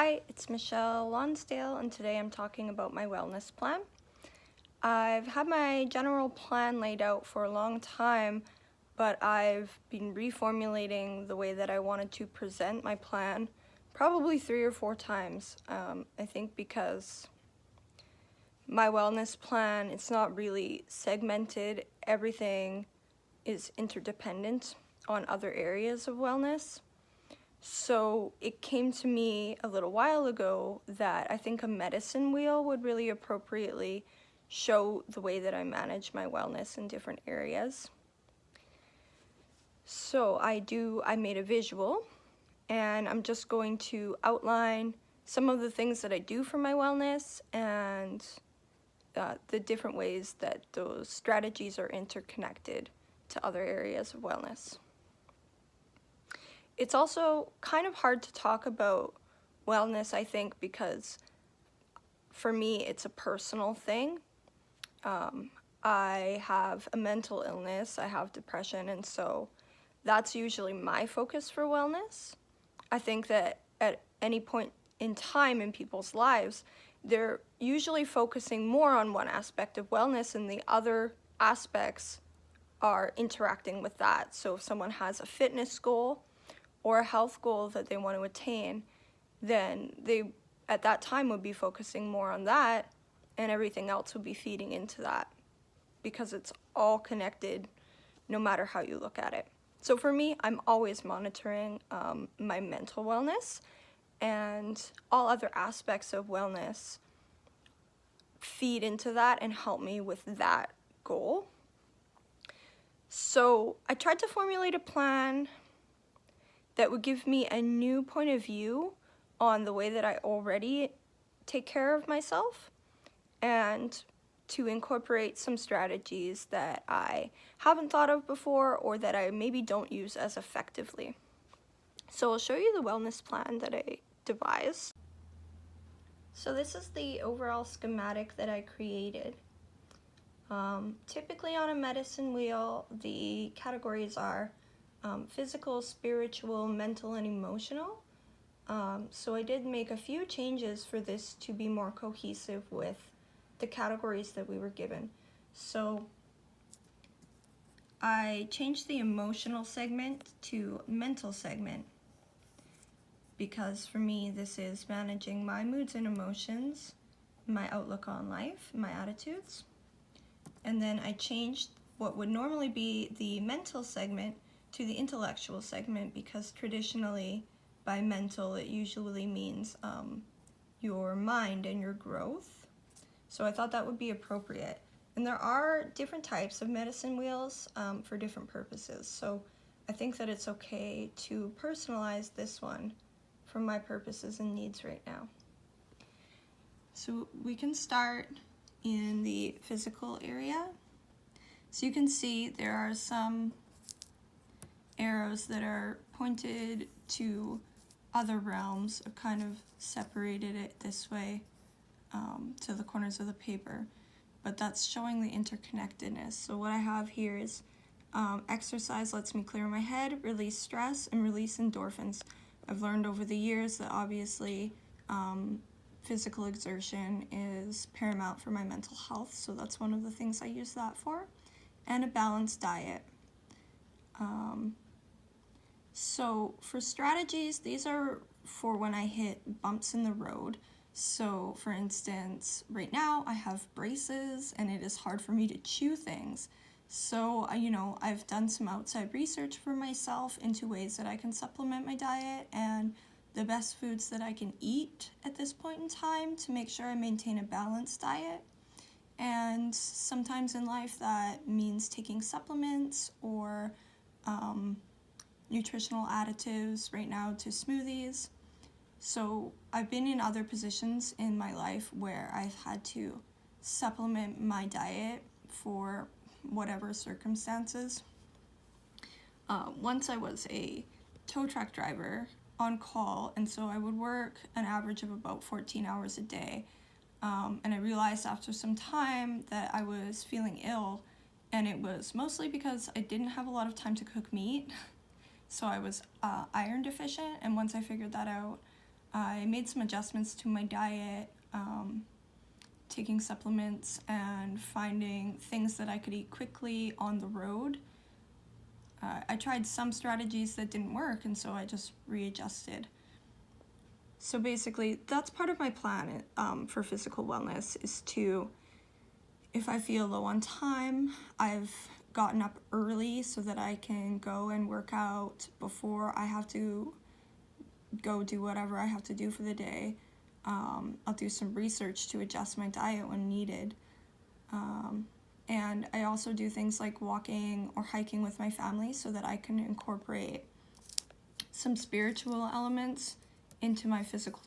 Hi, it's Michelle Lonsdale, and today I'm talking about my wellness plan. I've had my general plan laid out for a long time, but I've been reformulating the way that I wanted to present my plan probably 3 or 4 times. I think because my wellness plan, it's not really segmented. Everything is interdependent on other areas of wellness. So it came to me a little while ago that I think a medicine wheel would really appropriately show the way that I manage my wellness in different areas. So I made a visual, and I'm just going to outline some of the things that I do for my wellness and the different ways that those strategies are interconnected to other areas of wellness. It's also kind of hard to talk about wellness, I think, because for me it's a personal thing. I have a mental illness, I have depression, and so that's usually my focus for wellness. I think that at any point in time in people's lives, they're usually focusing more on one aspect of wellness and the other aspects are interacting with that. So if someone has a fitness goal or a health goal that they want to attain, then they at that time would be focusing more on that, and everything else would be feeding into that because it's all connected no matter how you look at it. So for me, I'm always monitoring my mental wellness, and all other aspects of wellness feed into that and help me with that goal. So I tried to formulate a plan that would give me a new point of view on the way that I already take care of myself, and to incorporate some strategies that I haven't thought of before or that I maybe don't use as effectively. So I'll show you the wellness plan that I devised. So this is the overall schematic that I created. Typically on a medicine wheel, the categories are physical, spiritual, mental, and emotional. So I did make a few changes for this to be more cohesive with the categories that we were given. So I changed the emotional segment to mental segment because for me this is managing my moods and emotions, my outlook on life, my attitudes. And then I changed what would normally be the mental segment to the intellectual segment because traditionally by mental it usually means your mind and your growth. So I thought that would be appropriate. And there are different types of medicine wheels for different purposes. So I think that it's okay to personalize this one for my purposes and needs right now. So we can start in the physical area. So you can see there are some arrows that are pointed to other realms. I've kind of separated it this way to the corners of the paper, but that's showing the interconnectedness. So what I have here is exercise lets me clear my head, release stress, and release endorphins. I've learned over the years that obviously physical exertion is paramount for my mental health, so that's one of the things I use that for, and a balanced diet. So for strategies, these are for when I hit bumps in the road. So for instance, right now I have braces and it is hard for me to chew things. So, I've done some outside research for myself into ways that I can supplement my diet and the best foods that I can eat at this point in time to make sure I maintain a balanced diet. And sometimes in life that means taking supplements or nutritional additives, right now to smoothies. So I've been in other positions in my life where I've had to supplement my diet for whatever circumstances. Once I was a tow truck driver on call, and so I would work an average of about 14 hours a day. And I realized after some time that I was feeling ill, and it was mostly because I didn't have a lot of time to cook meat. So I was iron deficient, and once I figured that out, I made some adjustments to my diet, taking supplements and finding things that I could eat quickly on the road. I tried some strategies that didn't work, and so I just readjusted. So basically, that's part of my plan for physical wellness, is to, if I feel low on time, I've gotten up early so that I can go and work out before I have to go do whatever I have to do for the day. I'll do some research to adjust my diet when needed. And I also do things like walking or hiking with my family so that I can incorporate some spiritual elements into my physical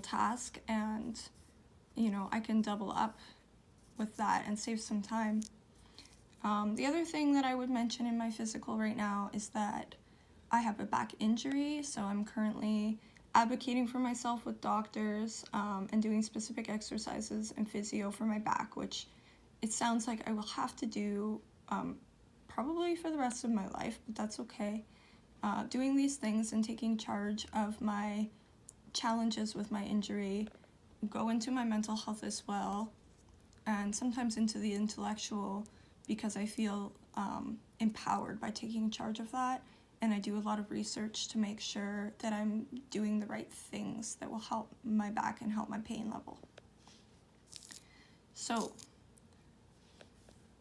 task, and I can double up with that and save some time. The other thing that I would mention in my physical right now is that I have a back injury, so I'm currently advocating for myself with doctors and doing specific exercises and physio for my back, which it sounds like I will have to do probably for the rest of my life, but that's okay. Doing these things and taking charge of my challenges with my injury go into my mental health as well, and sometimes into the intellectual, because I feel empowered by taking charge of that. And I do a lot of research to make sure that I'm doing the right things that will help my back and help my pain level. So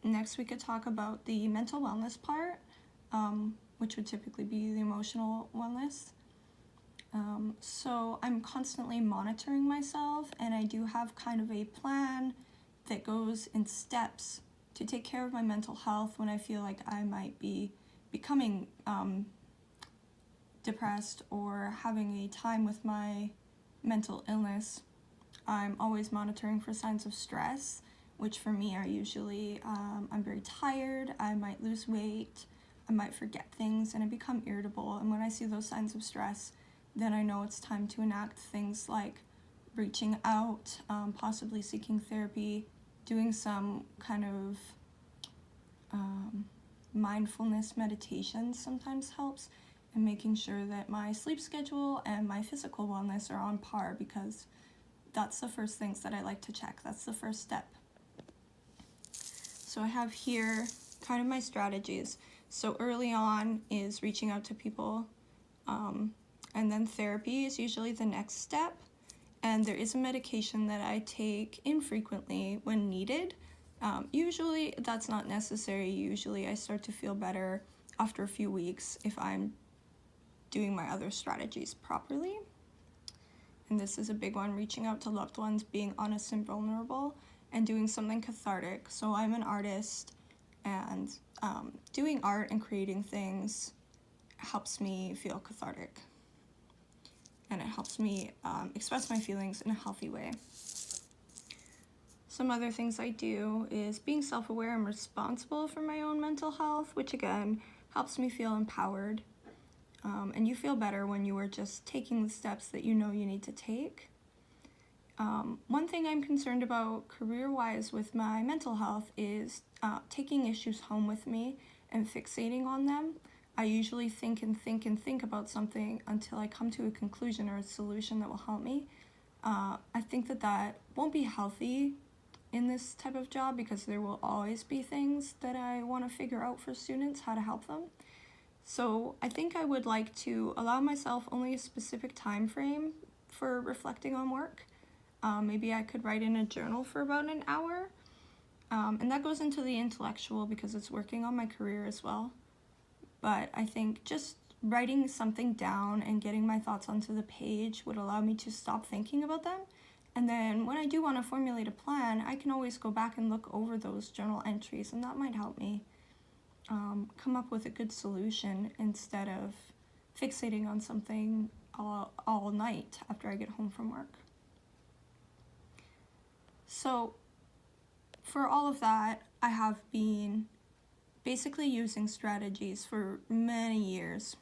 next we could talk about the mental wellness part, which would typically be the emotional wellness. So I'm constantly monitoring myself, and I do have kind of a plan that goes in steps to take care of my mental health when I feel like I might be becoming depressed or having a time with my mental illness. I'm always monitoring for signs of stress, which for me are usually I'm very tired, I might lose weight, I might forget things, and I become irritable. And when I see those signs of stress, then I know it's time to enact things like reaching out, possibly seeking therapy, doing some kind of mindfulness meditation sometimes helps, and making sure that my sleep schedule and my physical wellness are on par, because that's the first things that I like to check. That's the first step. So I have here kind of my strategies. So early on is reaching out to people, and then therapy is usually the next step. And there is a medication that I take infrequently when needed. Usually that's not necessary. Usually I start to feel better after a few weeks if I'm doing my other strategies properly. And this is a big one, reaching out to loved ones, being honest and vulnerable, and doing something cathartic. So I'm an artist, and doing art and creating things helps me feel cathartic. And it helps me express my feelings in a healthy way. Some other things I do is being self-aware and responsible for my own mental health, which again helps me feel empowered. And you feel better when you are just taking the steps that you know you need to take. One thing I'm concerned about career-wise with my mental health is taking issues home with me and fixating on them. I usually think about something until I come to a conclusion or a solution that will help me. I think that won't be healthy in this type of job, because there will always be things that I want to figure out for students, how to help them. So I think I would like to allow myself only a specific time frame for reflecting on work. Maybe I could write in a journal for about an hour. And that goes into the intellectual because it's working on my career as well. But I think just writing something down and getting my thoughts onto the page would allow me to stop thinking about them. And then when I do want to formulate a plan, I can always go back and look over those journal entries, and that might help me come up with a good solution instead of fixating on something all night after I get home from work. So for all of that, I have been basically using strategies for many years,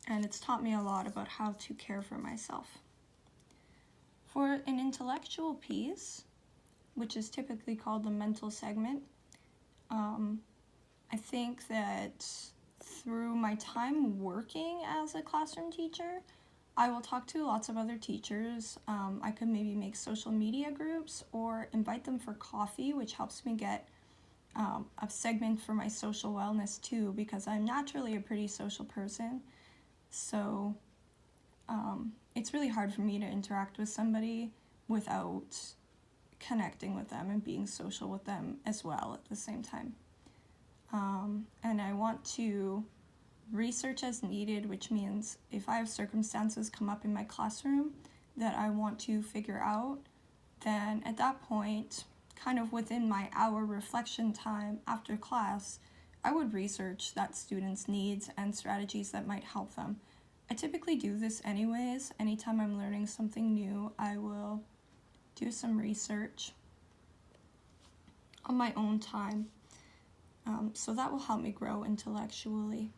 and it's taught me a lot about how to care for myself. For an intellectual piece, which is typically called the mental segment, I think that through my time working as a classroom teacher, I will talk to lots of other teachers. I could maybe make social media groups or invite them for coffee, which helps me get a segment for my social wellness too, because I'm naturally a pretty social person. So it's really hard for me to interact with somebody without connecting with them and being social with them as well at the same time. And I want to research as needed, which means if I have circumstances come up in my classroom that I want to figure out, then at that point, kind of within my hour reflection time after class, I would research that student's needs and strategies that might help them. I typically do this anyways. Anytime I'm learning something new, I will do some research on my own time. So that will help me grow intellectually.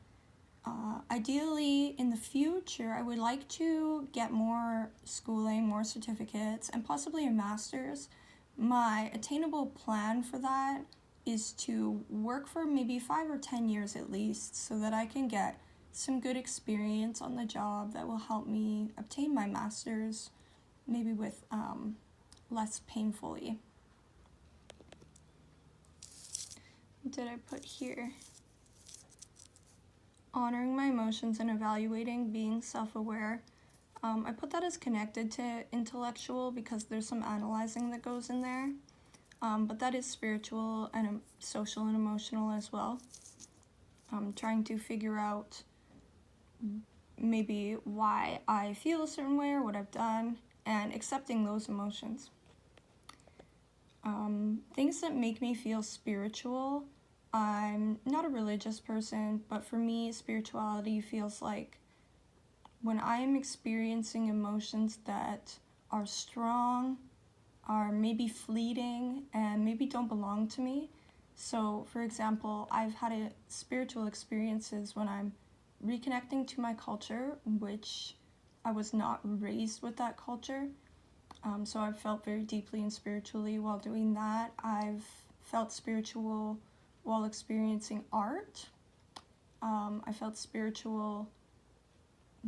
Ideally, in the future, I would like to get more schooling, more certificates, and possibly a master's. My attainable plan for that is to work for maybe 5 or 10 years at least, so that I can get some good experience on the job that will help me obtain my master's, maybe with less painfully. What did I put here? Honoring my emotions and evaluating, being self-aware. I put that as connected to intellectual because there's some analyzing that goes in there, but that is spiritual and social and emotional as well. Trying to figure out maybe why I feel a certain way or what I've done, and accepting those emotions. Things that make me feel spiritual. I'm not a religious person, but for me, spirituality feels like when I am experiencing emotions that are strong, are maybe fleeting, and maybe don't belong to me. So, for example, I've had spiritual experiences when I'm reconnecting to my culture, which I was not raised with that culture. So I've felt very deeply and spiritually while doing that. I've felt spiritual while experiencing art. I felt spiritual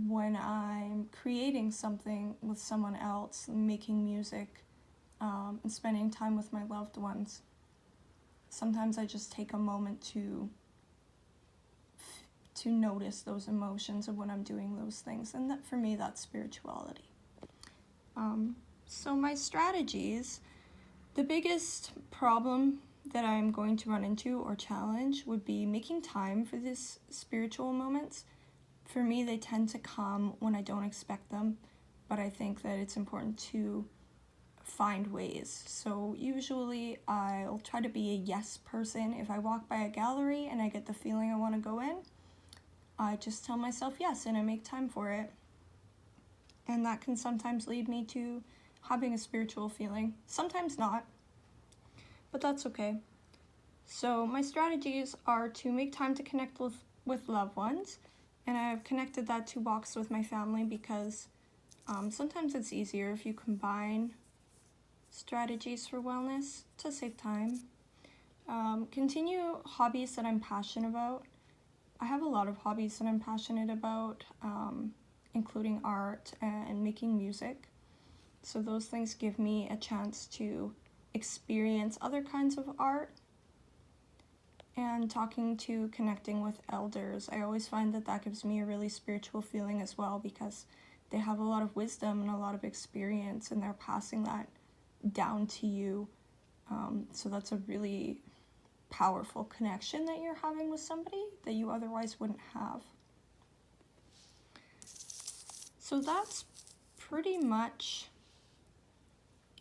when I'm creating something with someone else, making music, and spending time with my loved ones. Sometimes I just take a moment to notice those emotions of when I'm doing those things, and that for me, that's spirituality. So my strategies, the biggest problem that I'm going to run into or challenge would be making time for these spiritual moments. For me, they tend to come when I don't expect them, but I think that it's important to find ways. So usually I'll try to be a yes person. If I walk by a gallery and I get the feeling I want to go in, I just tell myself yes and I make time for it. And that can sometimes lead me to having a spiritual feeling. Sometimes not, but that's okay. So my strategies are to make time to connect with loved ones, and I've connected that to walks with my family because sometimes it's easier if you combine strategies for wellness to save time. Continue hobbies that I'm passionate about. I have a lot of hobbies that I'm passionate about, including art and making music. So those things give me a chance to experience other kinds of art. And connecting with elders, I always find that gives me a really spiritual feeling as well, because they have a lot of wisdom and a lot of experience, and they're passing that down to you. So that's a really powerful connection that you're having with somebody that you otherwise wouldn't have. So that's pretty much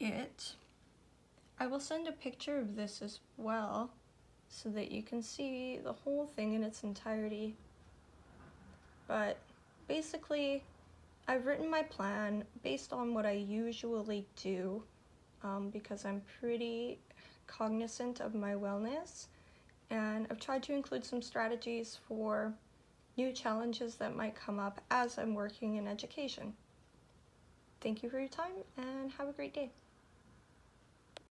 it. I will send a picture of this as well so that you can see the whole thing in its entirety. But basically, I've written my plan based on what I usually do, because I'm pretty cognizant of my wellness, and I've tried to include some strategies for new challenges that might come up as I'm working in education. Thank you for your time, and have a great day.